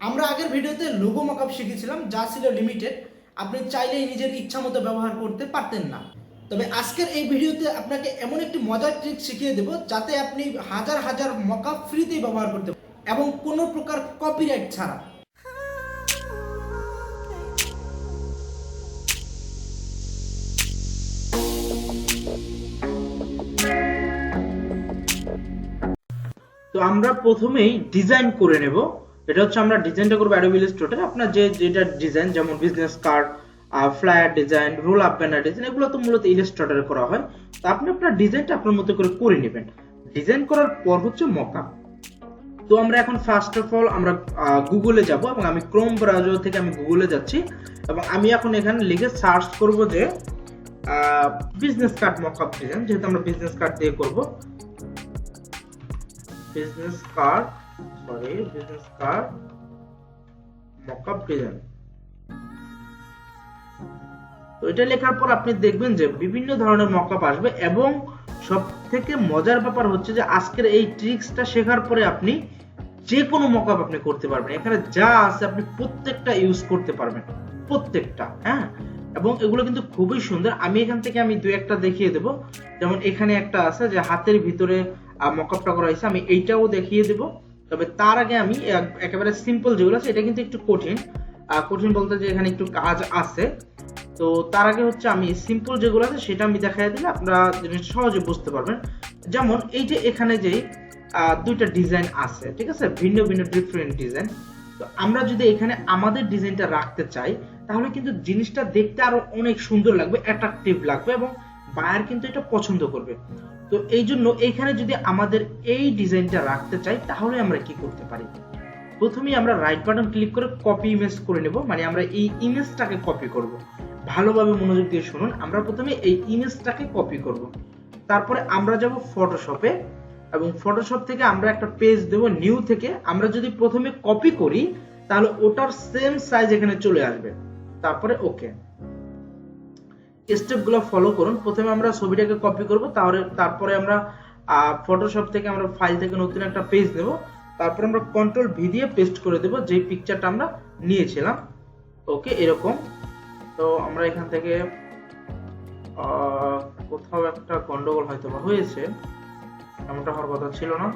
আমরা আগের ভিডিওতে লোগো মকআপ শিখেছিলাম, যা ছিল লিমিটেড। আপনি চাইলেই নিজের ইচ্ছা মতো ব্যবহার করতে পারতেন না। তবে আজকের এই ভিডিওতে আপনাকে এমন একটি মজার ট্রিক শিখিয়ে দেব যাতে আপনি হাজার হাজার মকআপ ফ্রিতেই ব্যবহার করতে পারেন এবং কোনো প্রকার কপিরাইট ছাড়া। তো আমরা প্রথমেই ডিজাইন করে নেব। এটা হচ্ছে আমরা ডিজাইনটা করব অ্যাডোবি ইলাস্ট্রেটরে। আপনার যেটা ডিজাইন, যেমন business card, flyer design, roll up banner design, এগুলো তো মূলত ইলাস্ট্রেটরে করা হয়। তো আপনি আপনার ডিজাইনটা আপনার মতো করে নেবেন। ডিজাইন করার পর হচ্ছে মকআপ। তো আমরা এখন ফার্স্ট অফ অল আমরা গুগলে যাব এবং আমি ক্রোম ব্রাউজার থেকে আমি গুগলে যাচ্ছি এবং আমি এখন এখানে লিখে সার্চ করব যে বিজনেস কার্ড মকআপ ডিজাইন, যেহেতু আমরা বিজনেস কার্ড দিয়ে করব। Business card mockup design. তো এটা লেখার পর আপনি দেখবেন যে বিভিন্ন ধরনের মকআপ আসবে এবং সব থেকে মজার ব্যাপার হচ্ছে যে আজকের এই ট্রিক্সটা শেখার পরে আপনি যে কোনো মকআপ আপনি করতে পারবেন। এখানে যা আছে আপনি প্রত্যেকটা ইউজ করতে পারবেন, প্রত্যেকটা। হ্যাঁ, এবং এগুলো কিন্তু খুবই সুন্দর। আমি এখান থেকে দুই একটা দেখিয়ে দেব। যেমন এখানে একটা আছে যে হাতের ভিতরে মকআপটা করা হয়েছে, আমি এইটাও দেখিয়ে দেব। তবে তার আগে আমি একেবারে সিম্পল যেগুলো আছে, এটা কিন্তু একটু কঠিন বলতে যে এখানে একটু কাজ আছে। তো তার আগে হচ্ছে আমি সিম্পল যেগুলো আছে সেটা আমি দেখাই দিলে আপনারা জিনিসটা সহজে বুঝতে পারবেন। যেমন এই যে এখানে যে দুইটা ডিজাইন আছে, ঠিক আছে, ভিন্ন ভিন্ন ডিফারেন্ট ডিজাইন। তো আমরা যদি এখানে আমাদের ডিজাইনটা রাখতে চাই তাহলে কিন্তু জিনিসটা দেখতে আরো অনেক সুন্দর লাগবে, অ্যাট্রাকটিভ লাগবে এবং বায়ার কিন্তু এটা পছন্দ করবে। তো এই জন্য এখানে যদি আমাদের এই ডিজাইনটা রাখতে চাই তাহলে আমরা কি করতে পারি? প্রথমেই আমরা রাইট বাটন ক্লিক করে কপি ইমেজ করে নেব, মানে আমরা এই ইমেজটাকে কপি করব। ভালোভাবে মনোযোগ দিয়ে শুনুন। আমরা প্রথমে এই ইমেজটাকে কপি করব, তারপরে আমরা যাব ফটোশপে এবং ফটোশপ থেকে আমরা একটা পেজ দেব নিউ থেকে। আমরা যদি প্রথমে কপি করি তাহলে ওটার সেম সাইজ এখানে চলে আসবে। তারপরে ওকে, স্টেপগুলো ফলো করুন। প্রথমে আমরা ছবিটাকে কপি করব, তারপরে আমরা ফটোশপ থেকে আমরা ফাইল থেকে নতুন একটা পেজ নেব, তারপর আমরা কন্ট্রোল ভি দিয়ে পেস্ট করে দেব যে পিকচারটা আমরা নিয়েছিলাম। ওকে, এরকম। তো আমরা এখান থেকে কোথাও একটা গন্ডগোল হয়তো বা হয়েছে, এমনটা হওয়ার কথা ছিল না।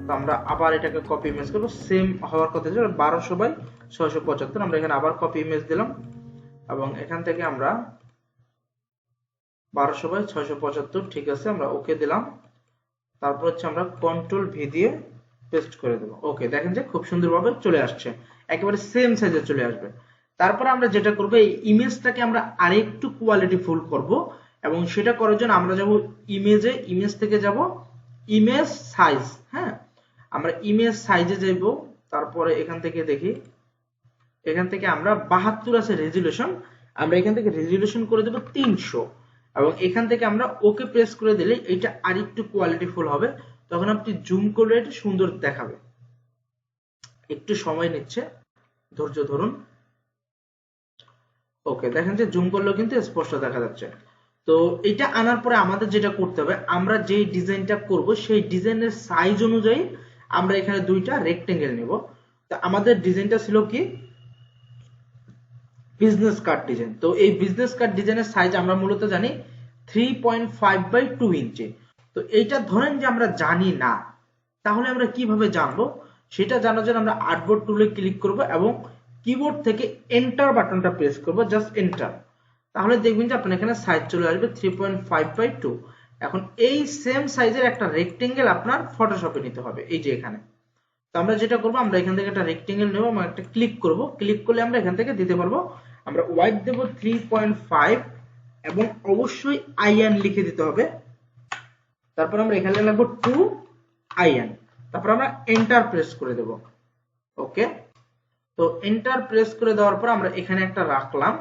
তো আমরা আবার এটাকে কপি ইমেজ করব, সেম হওয়ার কথা ছিল 1200/675। আমরা এখানে আবার কপি ইমেজ দিলাম এবং এখান থেকে আমরা 1200/675, ঠিক আছে, আমরা ওকে দিলাম। তারপর হচ্ছে আমরা কন্ট্রোল ভি দিয়ে পেস্ট করে দেব। ওকে, দেখেন যে খুব সুন্দরভাবে চলে আসছে, একেবারে সেম সাইজে চলে আসবে। তারপর আমরা যেটা করব, এই ইমেজটাকে আমরা আরেকটু কোয়ালিটি ফুল করব এবং সেটা করার জন্য আমরা যাব ইমেজ থেকে যাব ইমেজ সাইজ। হ্যাঁ, আমরা ইমেজ সাইজে যাব। তারপরে এখান থেকে দেখি, এখান থেকে আমরা 72 আছে রেজুলেশন, আমরা এখান থেকে রেজুলেশন করে দেব 300 এবং এখান থেকে আমরা ওকে প্রেস করে দিলে এটা আরেকটু কোয়ালিটি ফুল হবে। তখন আপনি জুম করলে এটা সুন্দর দেখাবে। একটু সময় নিচ্ছে, ধৈর্য ধরুন। ওকে, দেখেন যে জুম করলেও কিন্তু স্পষ্ট দেখা যাচ্ছে। তো এটা আনার পরে আমাদের যেটা করতে হবে, আমরা যেই ডিজাইনটা করব সেই ডিজাইনের সাইজ অনুযায়ী আমরা এখানে দুইটা রেক্টেঙ্গেল নেব। তো আমাদের ডিজাইনটা ছিল কি, বিজনেস কার্ড ডিজাইন। তো এই বিজনেস কার্ড ডিজাইনের সাইজ আমরা মূলত জানি 3.5/2 ইঞ্চি। তো এইটা ধরেন যে আমরা জানি না, তাহলে আমরা কিভাবে জানবো? সেটা জানার জন্য আমরা আর্টবোর্ড টুলে ক্লিক করব এবং কিবোর্ড থেকে এন্টার বাটনটা প্রেস করব, জাস্ট এন্টার। তাহলে দেখবেন যে আপনার এখানে সাইজ চলে আসবে 3.5/2। এখন এই সেম সাইজের একটা রেক্টেঙ্গেল আপনার ফটোশপে নিতে হবে, এই যে এখানে। তো আমরা যেটা করব, আমরা এখান থেকে একটা রেক্টেঙ্গেল নেব এবং একটা ক্লিক করব। ক্লিক করলে আমরা এখান থেকে দিতে পারবো, আমরা ওয়াইড দেব 3.5 এবং অবশ্যই আইএন লিখে দিতে হবে। তারপর আমরা এখানে লিখব 2 আইএন, তারপর আমরা এন্টার প্রেস করে দেব। ওকে, তো এন্টার প্রেস করে দেওয়ার পর আমরা এখানে একটা রাখলাম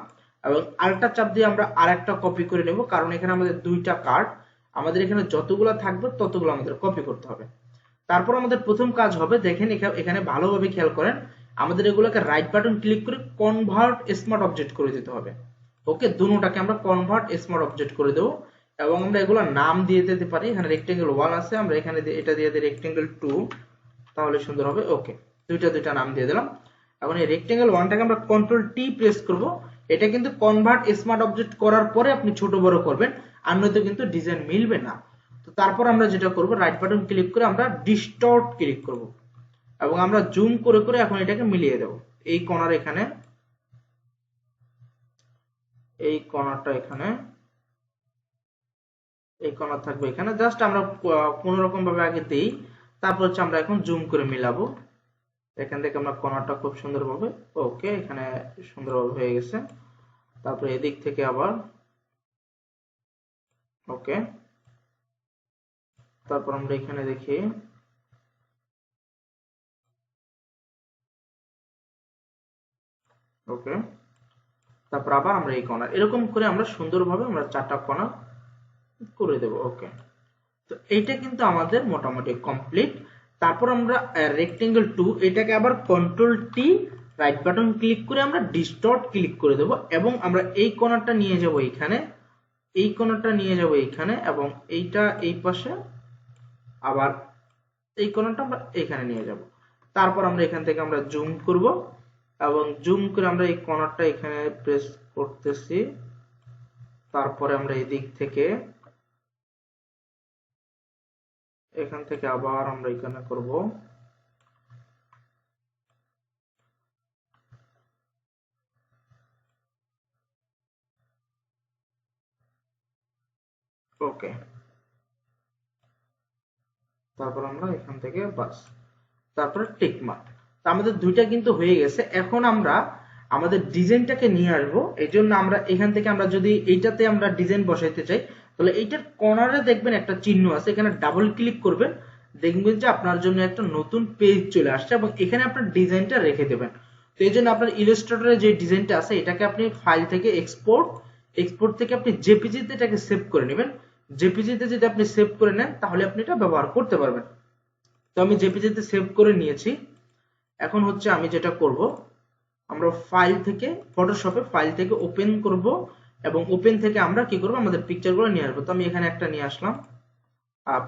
এবং আলটা চাপ দিয়ে আমরা আরেকটা কপি করে নেব, কারণ এখানে আমাদের দুইটা কার্ড, আমাদের এখানে যতগুলো থাকবে ততগুলো আমাদের কপি করতে হবে। তারপর আমাদের প্রথম কাজ হবে, দেখেন এখানে ভালোভাবে খেয়াল করেন, আমাদের এগুলোকে রাইট বাটন ক্লিক করে কনভার্ট স্মার্ট অবজেক্ট করে দিতে হবে। ওকে, দুটোটাকে আমরা কনভার্ট স্মার্ট অবজেক্ট করে দেব এবং আমরা এগুলো নাম দিয়ে দিতে পারি। এখানে রেক্টেঙ্গেল 1 আছে, আমরা এখানে এটা দিয়ে দিই রেক্টেঙ্গেল 2, তাহলে সুন্দর হবে। ওকে, দুইটা নাম দিয়ে দিলাম এখন এই রেক্টেঙ্গেল 1টাকে আমরা কন্ট্রোল টি প্রেস করব। এটা কিন্তু কনভার্ট স্মার্ট অবজেক্ট করার পরে আপনি ছোট বড় করবেন, আর নয়তো কিন্তু ডিজাইন মিলবে না। তো তারপর আমরা যেটা করব, রাইট বাটন ক্লিক করে আমরা ডিস্টর্ট ক্লিক করব এবং আমরা জুম করে করে এখন এটাকে মিলিয়ে দেব। এই কর্নার এখানে, এই কর্নারটা এখানে, এই কর্নার থাকবে এখানে। জাস্ট আমরা কোন রকম ভাবে আগে দেই, তারপর হচ্ছে আমরা এখন জুম করে মিলাবো। এখান থেকে আমরা কর্নারটা খুব সুন্দরভাবে, ওকে, এখানে সুন্দরভাবে হয়ে গেছে। তারপরে এদিক থেকে আবার ওকে, তারপর আমরা এখানে দেখি ওকে, তারপর আবার আমরা এই কর্নার, এরকম করে আমরা সুন্দরভাবে আমরা 4টা কর্নার করে দেব। ওকে, তো এইটা কিন্তু আমাদের মোটামুটি কমপ্লিট। তারপর আমরা রেক্টেঙ্গেল 2 এটাকে আবার control T right button click করে আমরা ডিস্টর্ট ক্লিক করে দেব এবং আমরা এই কর্নারটা নিয়ে যাব এইখানে, এই কর্নারটা নিয়ে যাব এইখানে এবং এইটা এই পাশে, আবার এই কর্নারটা আমরা এখানে নিয়ে যাব। তারপর আমরা এখান থেকে আমরা জুম করব এবং জুম করে আমরা এই কর্নারটা এখানে প্রেস করতেছি। তারপরে আমরা এই দিক থেকে, এখান থেকে আবার আমরা এখানে করব। ওকে, তারপর আমরা এখান থেকে বাস, তারপরে টিক মার্ক। তো আমাদের দুইটা কিন্তু হয়ে গেছে। এখন আমরা আমাদের ডিজাইনটাকে নিয়ে আসবো। এই জন্য আমরা এখান থেকে আমরা যদি এইটাতে আমরা ডিজাইন বসাইতে চাই, তাহলে এইটার কর্নারে দেখবেন একটা চিহ্ন আছে, এখানে ডাবল ক্লিক করবেন, দেখবেন যে আপনার জন্য একটা নতুন পেজ চলে আসছে এবং এখানে আপনার ডিজাইনটা রেখে দেবেন। তো এই জন্য আপনার ইলাস্ট্রেটরে যে ডিজাইনটা আছে এটাকে আপনি ফাইল থেকে এক্সপোর্ট থেকে আপনি জেপিজিতে এটাকে সেভ করে নেবেন। জেপিজিতে যদি আপনি সেভ করে নেন তাহলে আপনি এটা ব্যবহার করতে পারবেন। তো আমি জেপিজিতে সেভ করে নিয়েছি। এখন হচ্ছে আমি যেটা করব, আমরা ফাইল থেকে, ফটোশপে ফাইল থেকে ওপেন করব এবং ওপেন থেকে আমরা কি করব, আমাদের পিকচারগুলো নিয়ে আসবো। তো আমি এখানে একটা নিয়ে আসলাম,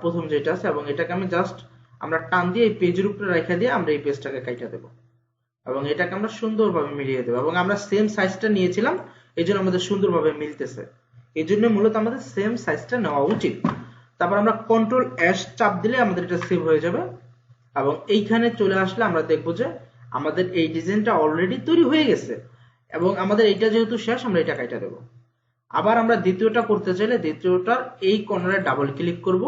প্রথম যেটা আছে, এবং এটাকে আমি জাস্ট আমরা টান দিয়ে এই পেজের উপরে রেখে দিয়ে আমরা এই পেজটাকে কাটা দেব এবং এটাকে আমরা সুন্দরভাবে মিলিয়ে দেব। এবং আমরা সেম সাইজটা নিয়েছিলাম, এই জন্য আমাদের সুন্দরভাবে মিলতেছে। এই জন্য মূলত আমাদের সেম সাইজটা নেওয়া উচিত। তারপর আমরা কন্ট্রোল এস চাপ দিলে আমাদের এটা সেভ হয়ে যাবে এবং এইখানে চলে আসলে আমরা দেখব যে আমাদের এই ডিজাইনটা অলরেডি তৈরি হয়ে গেছে এবং আমাদের এইটা যেহেতু শেষ, আমরা এটা কাটা দেব। আবার আমরা দ্বিতীয়টা করতে চাইলে দ্বিতীয়টার এই কর্নারে ডাবল ক্লিক করব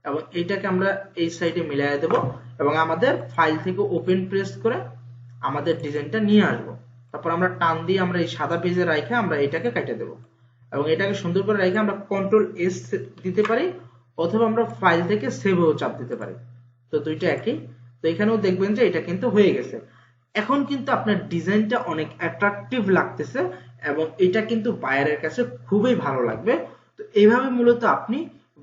এবং এইটাকে আমরা এই সাইডে মিলিয়ে দেব এবং আমাদের ফাইল থেকে ওপেন প্রেস করে আমাদের ডিজাইনটা নিয়ে আসবো। তারপর আমরা টান দিয়ে আমরা এই সাদা পেজে রেখে আমরা এটাকে কেটে দেব এবং এটাকে সুন্দর করে রেখে আমরা কন্ট্রোল এস দিতে পারি অথবা আমরা ফাইল থেকে সেভও চাপ দিতে পারি। তো দুইটা একই। তো এখানেও দেখবেন যে এটা কিন্তু হয়ে গেছে। এখন কিন্তু আপনার ডিজাইনটা অনেক অ্যাট্রাকটিভ লাগতেছে এবং এটা কিন্তু বায়ারের কাছে খুবই ভালো লাগবে। তো এইভাবে মূলত আপনি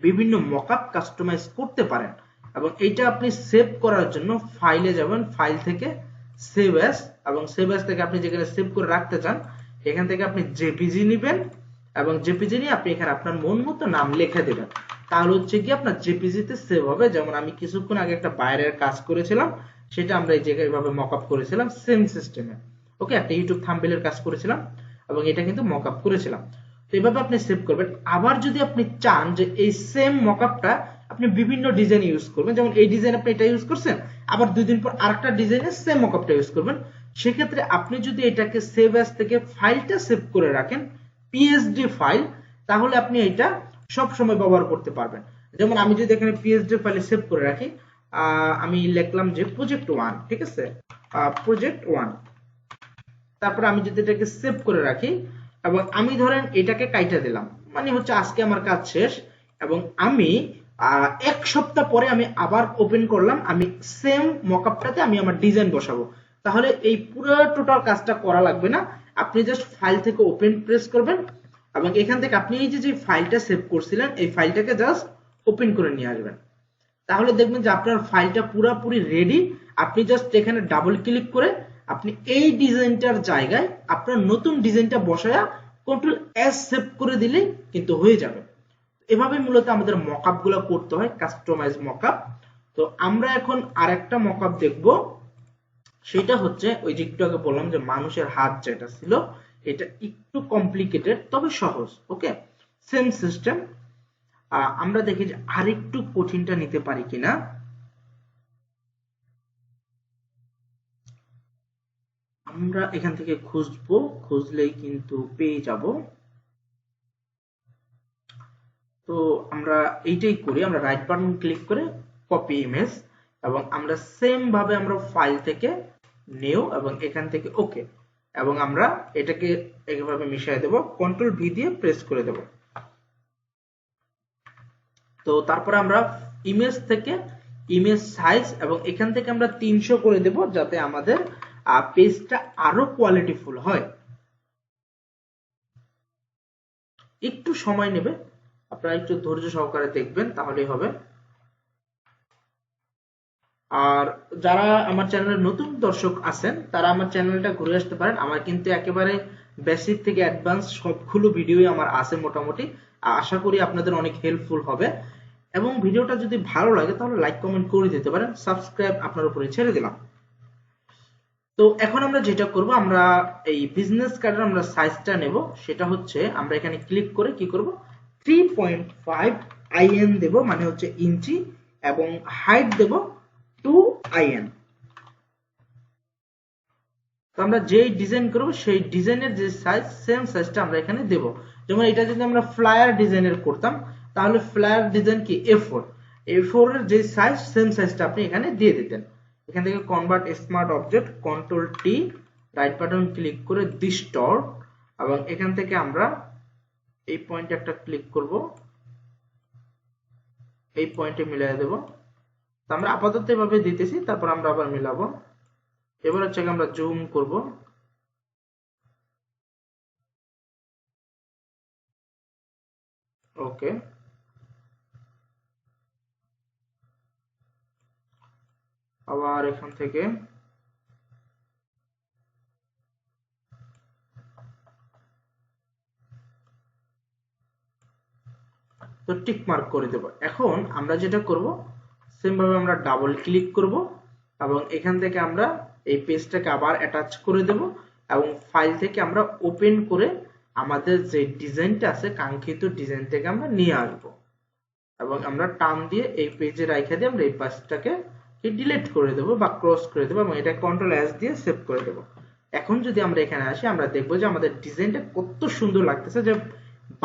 বিভিন্ন মকআপ কাস্টমাইজ করতে পারেন এবং এটা আপনি সেভ করার জন্য ফাইলে যাবেন, ফাইল থেকে সেভ অ্যাজ, এবং সেভ অ্যাজ থেকে আপনি যেখানে সেভ করে রাখতে চান এখান থেকে আপনি জেপিজি নেবেন এবং জেপিজি নিয়ে আপনি এখানে আপনার মন মতো নাম লিখে দেবেন। তাহলে হচ্ছে কি আপনার জেপিজিতে সেভ হবে। যেমন আমি কিছুক্ষণ আগে একটা বাইরের কাজ করেছিলাম, সেটা আমরা এই জায়গায় এভাবে মকআপ করেছিলাম সেম সিস্টেমে। ওকে, একটা ইউটিউব থাম্বনেলের কাজ করেছিলাম এবং এটা কিন্তু মকআপ করেছিলাম। তো এইভাবে আপনি সেভ করবেন। আবার যদি আপনি চান যে এই সেম মকআপটা আপনি বিভিন্ন ডিজাইন ইউজ করবেন, যেমন এই ডিজাইন আপনি এটা ইউজ করছেন, আবার 2 দিন পর আরেকটা ডিজাইনে সেম মকআপটা ইউজ করবেন, সেক্ষেত্রে আপনি যদি এটাকে সেভ অ্যাজ থেকে ফাইলটা সেভ করে রাখেন পিএসডি ফাইল, তাহলে আপনি এটা সব সময় ব্যবহার করতে পারবেন। যেমন আমি যদি এখানে পিএসডি ফাইলে সেভ করে রাখি, আমি লিখলাম যে প্রজেক্ট 1, ঠিক আছে, প্রজেক্ট 1। তারপর আমি যদি এটাকে সেভ করে রাখি এবং আমি ধরেন এটাকে কাইটা দিলাম, মানে হচ্ছে আজকে আমার কাজ শেষ এবং আমি 1 সপ্তাহ পরে আমি আবার ওপেন করলাম, আমি সেম মকআপটাতে আমি আমার ডিজাইন বসাবো, তাহলে এই পুরো টোটাল কাজটা করা লাগবে না। আপনি জাস্ট ফাইল থেকে ওপেন প্রেস করবেন এবং এখান থেকে আপনি এই যে ফাইলটা সেভ করছিলেন এই ফাইলটাকে জাস্ট ওপেন করে নিয়ে আসবেন। তাহলে দেখবেন যে আপনার ফাইলটা পুরোপুরি রেডি। আপনি জাস্ট এখানে ডাবল ক্লিক করে আপনি এই ডিজাইনটার জায়গায় আপনার নতুন ডিজাইনটা বসায়া কন্ট্রোল এস সেভ করে দিলে কিন্তু হয়ে যাবে। এভাবে মূলত আমাদের মকআপ গুলো করতে হয়, কাস্টমাইজ মকআপ। তো আমরা এখন আরেকটা মকআপ দেখব, সেটা হচ্ছে ওই যে একটু আগে বললাম যে মানুষের হাত যেটা ছিল এটা একটু কমপ্লিকেটেড তবে সহজ। ওকে, সেম সিস্টেম। আমরা দেখি যে আরেকটু কঠিনটা নিতে পারি কিনা। আমরা এখান থেকে খুঁজবো, খুঁজলেই কিন্তু পেয়ে যাব। তো আমরা এইটাই করি, আমরা রাইট বাটন ক্লিক করে কপি ইমেজ, এবং আমরা সেম ভাবে আমরা ফাইল থেকে নিউ এবং এখান থেকে ওকে, এবং আমরা এটাকে এইভাবে মিশিয়ে দেব, কন্ট্রোল ভি দিয়ে প্রেস করে দেব। তো তারপরে আমরা ইমেজ থেকে ইমেজ সাইজ এবং এখান থেকে আমরা 300 করে দেব, যাতে আমাদের পেজটা আরো কোয়ালিটিফুল হয়। একটু সময় নেবে, আপনারা একটু ধৈর্য সহকারে দেখবেন, তাহলেই হবে। আর যারা আমার চ্যানেলের নতুন দর্শক আছেন তারা আমার চ্যানেলটা ঘুরে আসতে পারেন। আমার কিন্তু একেবারে বেসিক থেকে অ্যাডভান্স সবগুলো ভিডিওই আমার আছে মোটামুটি। আশা করি আপনাদের অনেক হেল্পফুল হবে, এবং ভিডিওটা যদি ভালো লাগে তাহলে লাইক কমেন্ট করে দিতে পারেন, সাবস্ক্রাইব আপনার উপরে ছেড়ে দিলাম। তো এখন আমরা যেটা করব, আমরা এই বিজনেস কার্ডের আমরা সাইজটা নেব, সেটা হচ্ছে আমরা এখানে ক্লিক করে কি করব, 3.5 IN দেব, মানে হচ্ছে ইঞ্চি, এবং হাইট দেব 2 IN। তো আমরা যেই ডিজাইন করব সেই ডিজাইনের যে সাইজ সেম সাইজটা আমরা এখানে দেব। যেমন এটা যদি আমরা ফ্লায়ার ডিজাইনের করতাম তাহলে ফ্লায়ার ডিজাইন কি A4, A4 এর যে সাইজ সেম সাইজটা আপনি এখানে দিয়ে দিতেন। এখান থেকে convert smart object, control T, right button click করে ডিস্টর্ট, এবং এখান থেকে আমরা এই পয়েন্টে একটা ক্লিক করব, এই পয়েন্টে মিলিয়ে দেব। তো আমরা আপাতত এভাবে দিতেছি, তারপর আমরা আবার মিলাবো। এবার হচ্ছে আমরা জুম করব, ওকে। আবার এখান থেকে তো টিক মার্ক করে দেব। এখন আমরা যেটা করব, সেম ভাবে আমরা ডাবল ক্লিক করব, এবং এখান থেকে আমরা এই পেজটাকে আবার অ্যাটাচ করে দেব, এবং ফাইল থেকে আমরা ওপেন করে আমাদের যে ডিজাইনটা আছে কাঙ্ক্ষিত ডিজাইনটাকে আমরা নিয়ে আসব, এবং আমরা টান দিয়ে এই পেজে রাখা দিয়ে আমরা এই পেজটাকে ডিলিট করে দেব বা ক্রস করে দেব, এবং এটা কন্ট্রোল এস দিয়ে সেভ করে দেব। এখন যদি আমরা এখানে আসি, আমরা দেখব যে আমাদের ডিজাইনটা কত সুন্দর লাগতেছে, যে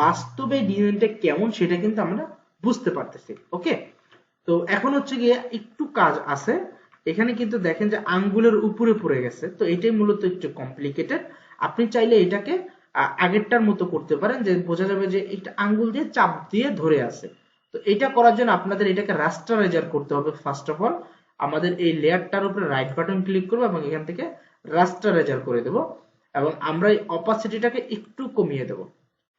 বাস্তবে ডিজাইনটা কেমন সেটা কিন্তু আমরা বুঝতে পারতেছি। ওকে, তো এখন হচ্ছে গিয়ে একটু কাজ আছে। এখানে কিন্তু দেখেন যে আঙ্গুলের উপরে পড়ে গেছে, তো এটাই মূলত একটু কমপ্লিকেটেড। আপনি চাইলে এটাকে আগেরটার মতো করতে পারেন, যে বোঝা যাবে যে এটা আঙ্গুল দিয়ে চাপ দিয়ে ধরে আছে। তো এটা করার জন্য আপনাদের এটাকে রাস্টারাইজার করতে হবে। ফার্স্ট অফ অল আমাদের এই লেয়ারটার উপরে রাইট বাটন ক্লিক করব, এবং এখান থেকে রাস্টারাইজার করে দেব, এবং আমরা এই অপাসিটিটাকে একটু কমিয়ে দেব।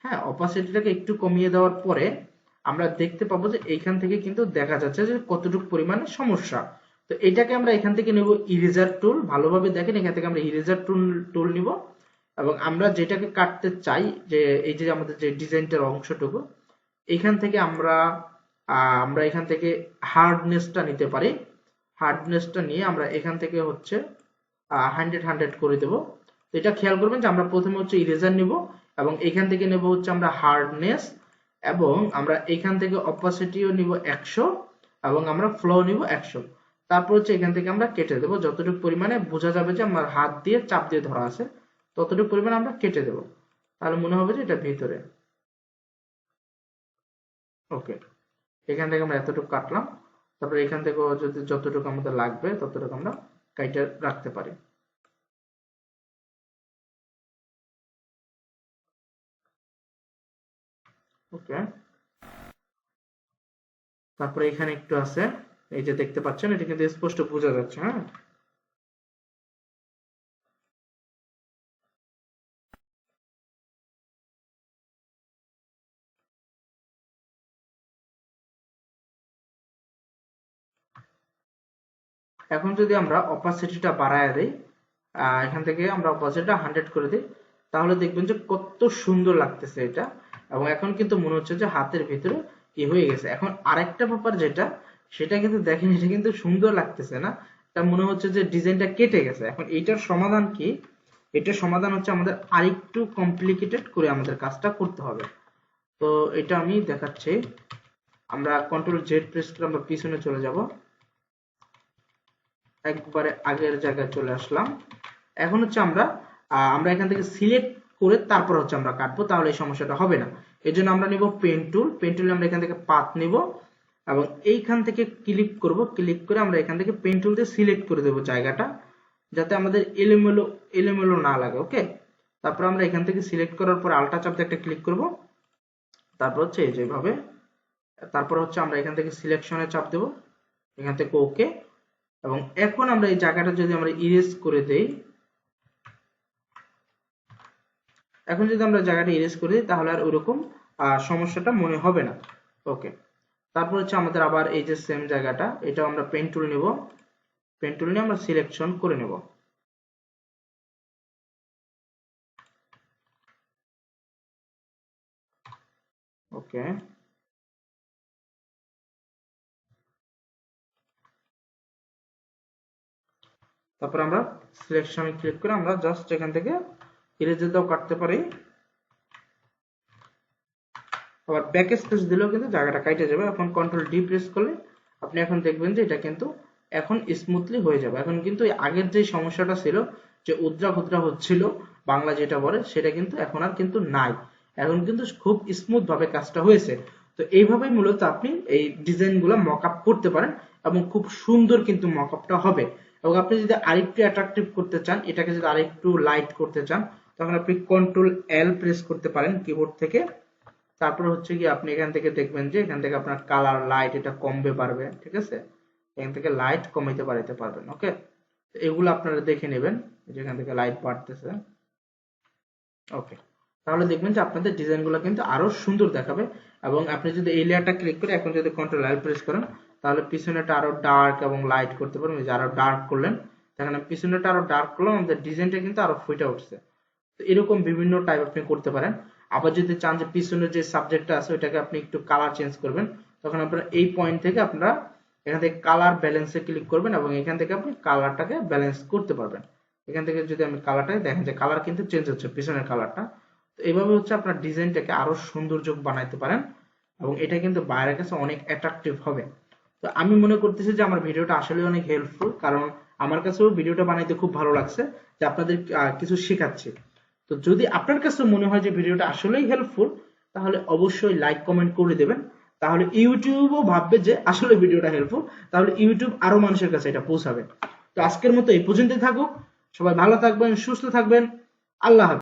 হ্যাঁ, অপাসিটিটাকে একটু কমিয়ে দেওয়ার পরে আমরা দেখতে পাবো যে এইখান থেকে কিন্তু দেখা যাচ্ছে যে কতটুকু পরিমাণে সমস্যা। তো এটাকে আমরা এখান থেকে নেব ইরেজার টুল, ভালোভাবে দেখেন, এখান থেকে আমরা ইরেজার টুল নিব, এবং আমরা যেটাকে কাটতে চাই, যে এই যে আমাদের যে ডিজাইনটার অংশটুকু, এখান থেকে আমরা এখান থেকে হার্ডনেসটা নিতে পারি। হার্ডনেসটা নিয়ে আমরা এখান থেকে হচ্ছে 100 করে দেব। তো এটা খেয়াল করবেন যে আমরা প্রথমে হচ্ছে ইরেজার নিব, এবং এখান থেকে নেব হচ্ছে আমরা হার্ডনেস, এবং আমরা এখান থেকে অপাসিটিও নিব 100, এবং আমরা ফ্লো নিব 100। তারপর হচ্ছে এখান থেকে আমরা কেটে দেব, যতটুকু পরিমাণে বোঝা যাবে যে আমার হাত দিয়ে চাপ দিয়ে ধরা আছে ততটুকু পরিমাণে আমরা কেটে দেব, তাহলে মনে হবে যে এটা ভিতরে। ওকে, এখান থেকে আমরা এতটুকু কাটলাম, তারপর এখান থেকে যদি যতটুকু আমাদের লাগবে ততটুকু আমরা কাইটে রাখতে পারি। ওকে, তারপরে এখানে একটু আছে, এই যে দেখতে পাচ্ছেন, এটা কিন্তু স্পষ্ট বোঝা যাচ্ছে। হ্যাঁ, এখন যদি আমরা অপাসিটিটা বাড়ায় দেই, এখান থেকে আমরা অপাসিটিটা 100 করে দিই, তাহলে দেখবেন যে কত সুন্দর লাগতেছে এটা, এবং এখন কিন্তু মনে হচ্ছে যে হাতের ভিতরে কি হয়ে গেছে। এখন আরেকটা ব্যাপার যেটা, সেটা কিন্তু দেখেন, এটা কিন্তু সুন্দর লাগতেছে না, তা মনে হচ্ছে যে ডিজাইনটা কেটে গেছে। এখন এইটার সমাধান কি? এটার সমাধান হচ্ছে আমাদের আরেকটু কমপ্লিকেটেড করে আমাদের কাজটা করতে হবে। তো এটা আমি দেখাচ্ছি। আমরা কন্ট্রোল জেড প্রেস করে আমরা পিছনে চলে যাব, একবারে আগের জায়গায় চলে আসলাম। এখন হচ্ছে আমরা এখান থেকে সিলেক্ট করে তারপর হচ্ছে আমরা কাটবো, তাহলে এই সমস্যাটা হবে না। এর জন্য আমরা নিব পেন টুল। পেন টুলে আমরা এখান থেকে পাথ নিব এবং এইখান থেকে ক্লিক করব। ক্লিক করে আমরা এখান থেকে পেন টুল দিয়ে সিলেক্ট করে দেব জায়গাটা, যাতে আমাদের এলোমেলো এলোমেলো না লাগে। ওকে, তারপর আমরা এখান থেকে সিলেক্ট করার পর আল্টা চাপ দিয়ে একটা ক্লিক করব। তারপর হচ্ছে এই যেভাবে, তারপর হচ্ছে আমরা এখান থেকে সিলেকশনে চাপ দেব, এখান থেকে ওকে। এবং এখন আমরা এই জায়গাটা যদি আমরা ইরেজ করে দেই, এখন যদি আমরা জায়গাটা ইরেজ করে দিই তাহলে আর ওইরকম সমস্যাটা মনে হবে না। ওকে, তারপর হচ্ছে আমাদের আবার এই যে সেম জায়গাটা, এটা আমরা পেন টুল নেব। পেন টুল নিয়ে আমরা সিলেকশন করে নেব। ওকে, তারপর আমরা সিলেকশনে ক্লিক করে আমরা জাস্ট এখান থেকে ইরেজারটাও কাটতে পারি। আবার ব্যাক স্পেস দিলেও কিন্তু জায়গাটা কাটে যাবে। এখন কন্ট্রোল ডি প্রেস করলে আপনি এখন দেখবেন যে এটা কিন্তু এখন স্মুথলি হয়ে যাবে। এখন কিন্তু আগের যে সমস্যাটা ছিল যে উদ্রা খুদ্রা হচ্ছিল বাংলা যেটা বলে, সেটা কিন্তু এখন আর কিন্তু নাই। এখন কিন্তু খুব স্মুথ ভাবে কাজটা হয়েছে। তো এইভাবেই মূলত আপনি এই ডিজাইনগুলো মকআপ করতে পারেন এবং খুব সুন্দর কিন্তু মকআপটা হবে। এবং আপনি যদি আরেকটু অ্যাট্রাকটিভ করতে চান, এটাকে যদি আরেকটু লাইট করতে চান, তখন আপনি কন্ট্রোল এল প্রেস করতে পারেন কিবোর্ড থেকে। তারপর হচ্ছে কি আপনি এখান থেকে দেখবেন যে এখান থেকে আপনার কালার লাইট এটা কমবে বাড়বে, ঠিক আছে? এখান থেকে লাইট কমাইতে বাড়াইতে পারবেন। ওকে, এগুলো আপনারা দেখে নেবেন যেখান থেকে লাইট বাড়তেছে। ওকে, তাহলে দেখবেন যে আপনাদের ডিজাইনগুলো কিন্তু আরো সুন্দর দেখাবে। এবং আপনি যদি এই লেয়ারটা ক্লিক করে এখন যদি কন্ট্রোল এল প্রেস করেন, তাহলে পিছনেটা আরো ডার্ক এবং লাইট করতে পারবেন। যে আরো ডার্ক করলেন, দেখেন পিছনেটা আরো ডার্ক করলাম, আমাদের ডিজাইনটা কিন্তু আরো ফুটে উঠছে। তো এরকম বিভিন্ন টাইপ আপনি করতে পারেন। আবার যদি চান যে পিছনের যে সাবজেক্টটা আছে ওইটাকে আপনি একটু কালার চেঞ্জ করবেন, তখন আপনারা এই পয়েন্ট থেকে আপনারা এখান থেকে কালার ব্যালেন্সে ক্লিক করবেন এবং এখান থেকে আপনি কালারটাকে ব্যালেন্স করতে পারবেন। এখান থেকে যদি আমি কালারটাকে দেখেন যে কালার কিন্তু চেঞ্জ হচ্ছে পিছনের কালারটা। তো এইভাবে হচ্ছে আপনার ডিজাইনটাকে আরো সৌন্দর্য বানাইতে পারেন এবং এটা কিন্তু বাইরের কাছে অনেক অ্যাট্রাকটিভ হবে। তো আমি মনে করতেছি যে আমার ভিডিওটা আসলে অনেক হেল্পফুল, কারণ আমার কাছেও ভিডিওটা বানাইতে খুব ভালো লাগছে যে আপনাদের কিছু শেখাচ্ছি। তো যদি আপনার কাছে মনে হয় যে ভিডিওটা আসলেই হেল্পফুল, তাহলে অবশ্যই লাইক কমেন্ট করে দেবেন। তাহলে ইউটিউবও ভাববে যে আসলে ভিডিওটা হেল্পফুল, তাহলে ইউটিউব আরো মানুষের কাছে এটা পৌঁছাবে। তো আজকের মতো এই পর্যন্তই থাকুক। সবাই ভালো থাকবেন, সুস্থ থাকবেন। আল্লাহ হাফেজ।